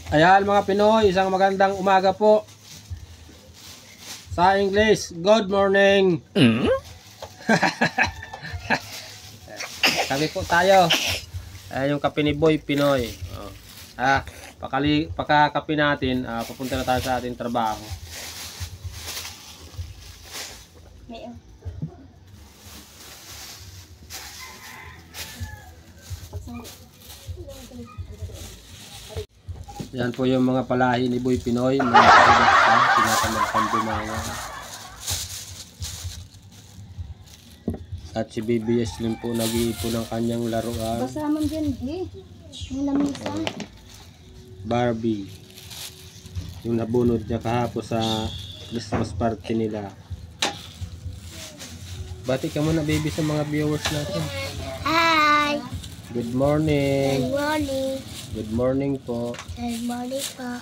Ayan mga Pinoy, isang magandang umaga po. Sa English, good morning. Kape po tayo. Ayan yung kape ni Boy Pinoy. Pakakape natin, papunta na tayo sa ating trabaho. Yan po yung mga palahi ni Boy Pinoy. Mga tinatamad pambumanga. At si BBS din po nag-iipon ng kanyang laruan. Basta naman dyan eh. Yung lamisa. Barbie. Yung nabunod niya kahapon sa Christmas party nila. Bati ka muna baby sa mga viewers natin. Hi! Good morning. Good morning. Good morning po. Good morning po.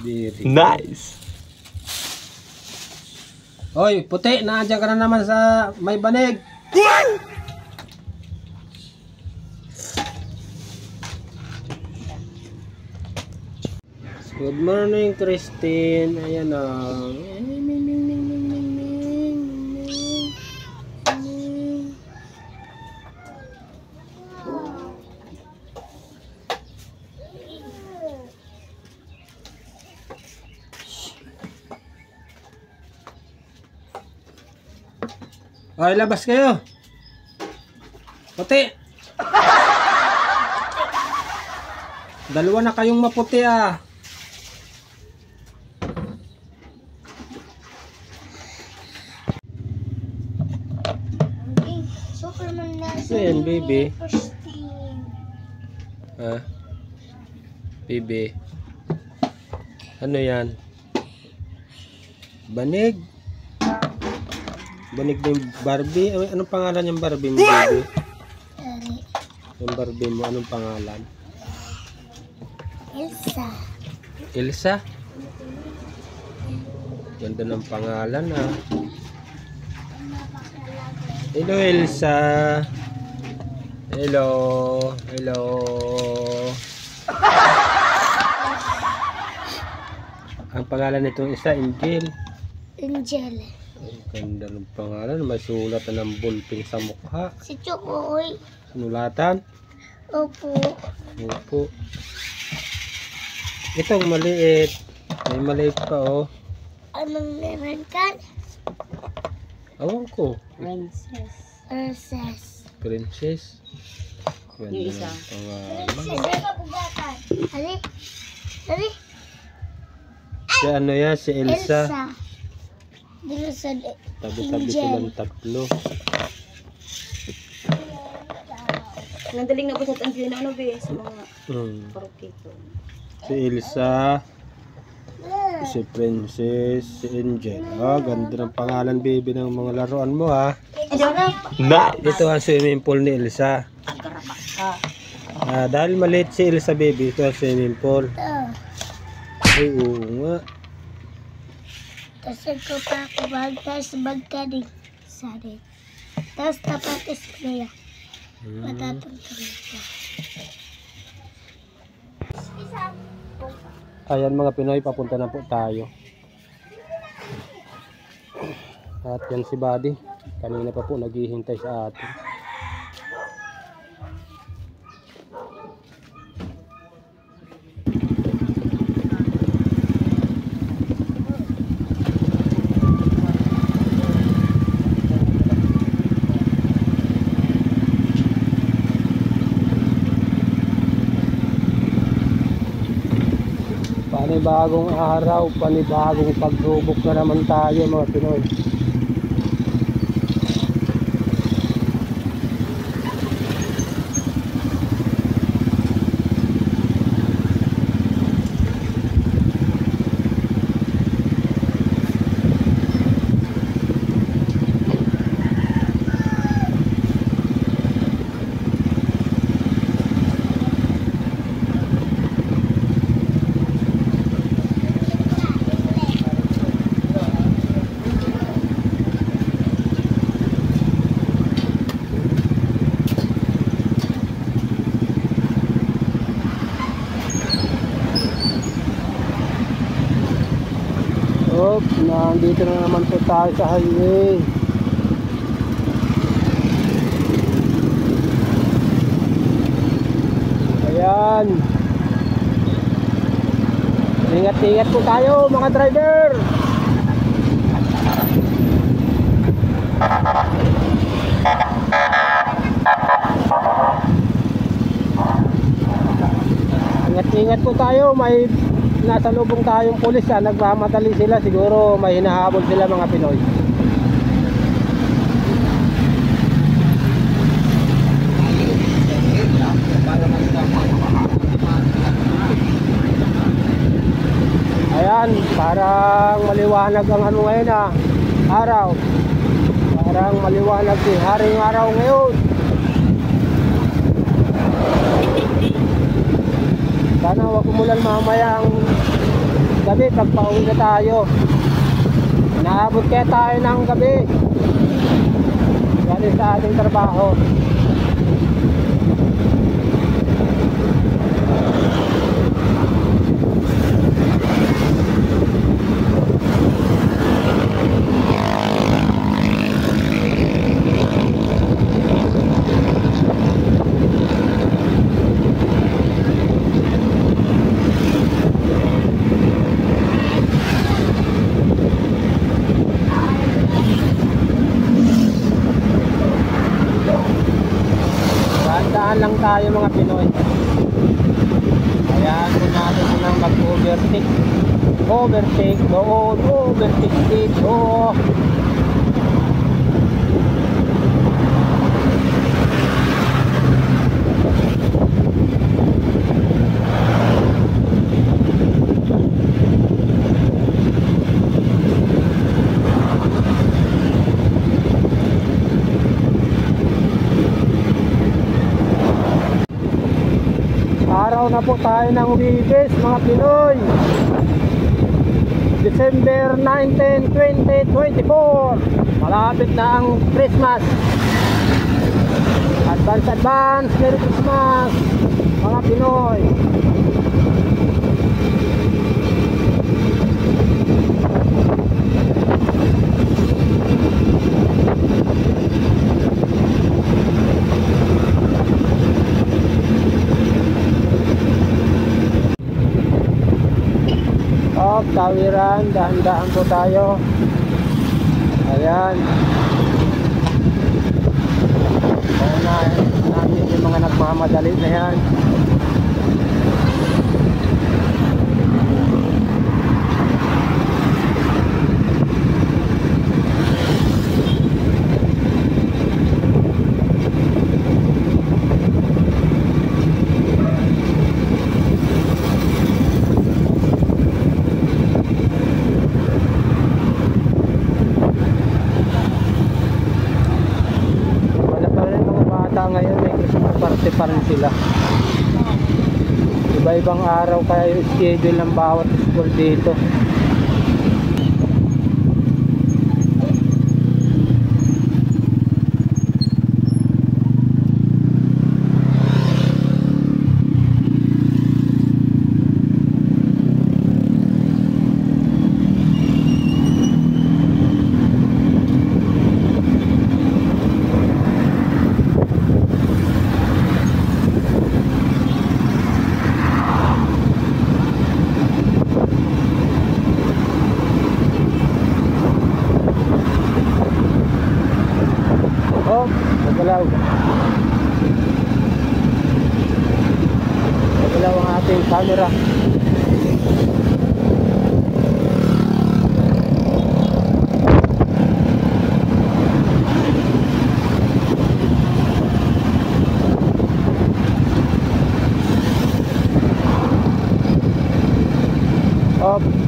Very Nice. Hoy, puti, nandiyan ka na naman sa may banig. Good morning, Christine. Ayan o. Ay, labas kayo. Puti. Dalawa na kayong maputi ah. Superman na Ano yan, baby? Christine. Ha? Baby. Ano yan? Banig. Banig na yung Barbie. Anong pangalan yung Barbie mo, baby? Yung Barbie mo, anong pangalan? Elsa. Elsa? Ganda ng pangalan ah. Hello Elsa. Hello. Hello. Ang pangalan nitong isa, Angel. Angel. Ang ganda ng pangalan. May sulat na ng ballpen sa mukha. Si Chokoy. Sinulatan. Opo. Opo. Itong maliit. May maliit pa oh. Anong meron ka? Awan ko. Princess. Princess. Princess. Ganda ng pangalan. Hindi ka bugatan. Ali. Ali. Si ano yan? Si Elsa. Dito sa Tabi-tabi silang tatlo. Nandaling na po sa tansi na ano be sa mga parokito. Si Elsa, si Princess, si Angel. Ganda ng pangalan baby ng mga laruan mo ha. Nice. Ito ang swimming pool ni Elsa. Dahil maliit si Elsa baby, ito ang swimming pool. Ay oo nga. Tapos ko pa ako bagtas bagkadig sa rin. Tapos tapatis ko na yan. Matatang ka. Ayan mga Pinoy, papunta na po tayo. At yan si Buddy. Kanina pa po naghihintay sa atin. Panibagong araw, panibagong pagsubok na naman tayo mga Pinoy. nandito na naman po tayo sa highway. Ayan. Ingat-ingat po tayo mga driver. Ingat-ingat po tayo, may nasa lubong tayong pulis, nagmamadali sila, siguro may hinahabol sila mga Pinoy. Ayan, parang maliwanag ang ano ngayon araw. Parang maliwanag si haring araw ngayon. Sana wag umulan mamaya ang gabi pag pauwi na tayo. Naabot kaya tayo ng gabi galing sa ating trabaho. Lang tayo mga Pinoy. Ayan, kung natin silang mag-overtake doon, overtake dito. Araw na po tayo ng Wibes mga Pinoy. December 19, 2024. Malapit na ang Christmas. Advance Merry Christmas mga Pinoy. Tawiran, dahan-dahan po tayo. Ayan. Natin yung mga nagmamadali na yan. Ngayon may Christmas party pa rin sila. Iba-ibang araw kaya yung schedule ng bawat school dito. Nagalaw ang ating camera.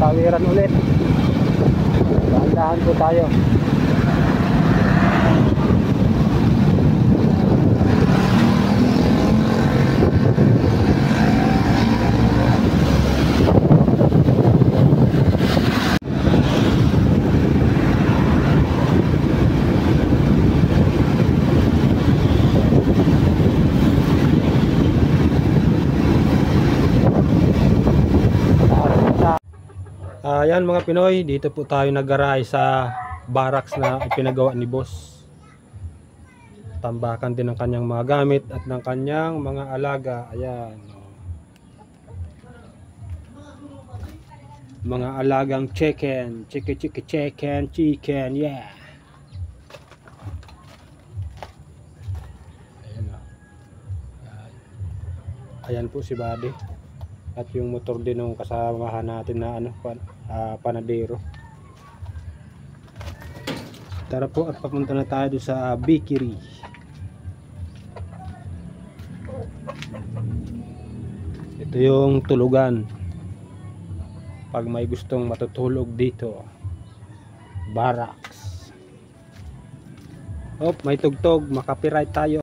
Tawiran ulit. Dahan-dahan po tayo. Ayan mga Pinoy, dito po tayo nag-garahe sa barracks na ipinagawa ni boss. Tambakan din ng kanyang mga gamit at ng kanyang mga alaga. Ayan. Mga alagang chicken, chicken, yeah. Ayan, ayan po si Buddy. At yung motor din ng kasamahan natin na panadero. Tara po at papunta na tayo sa bakery. Ito yung tulugan pag may gustong matutulog dito. Barracks. May tugtog, makapiright tayo.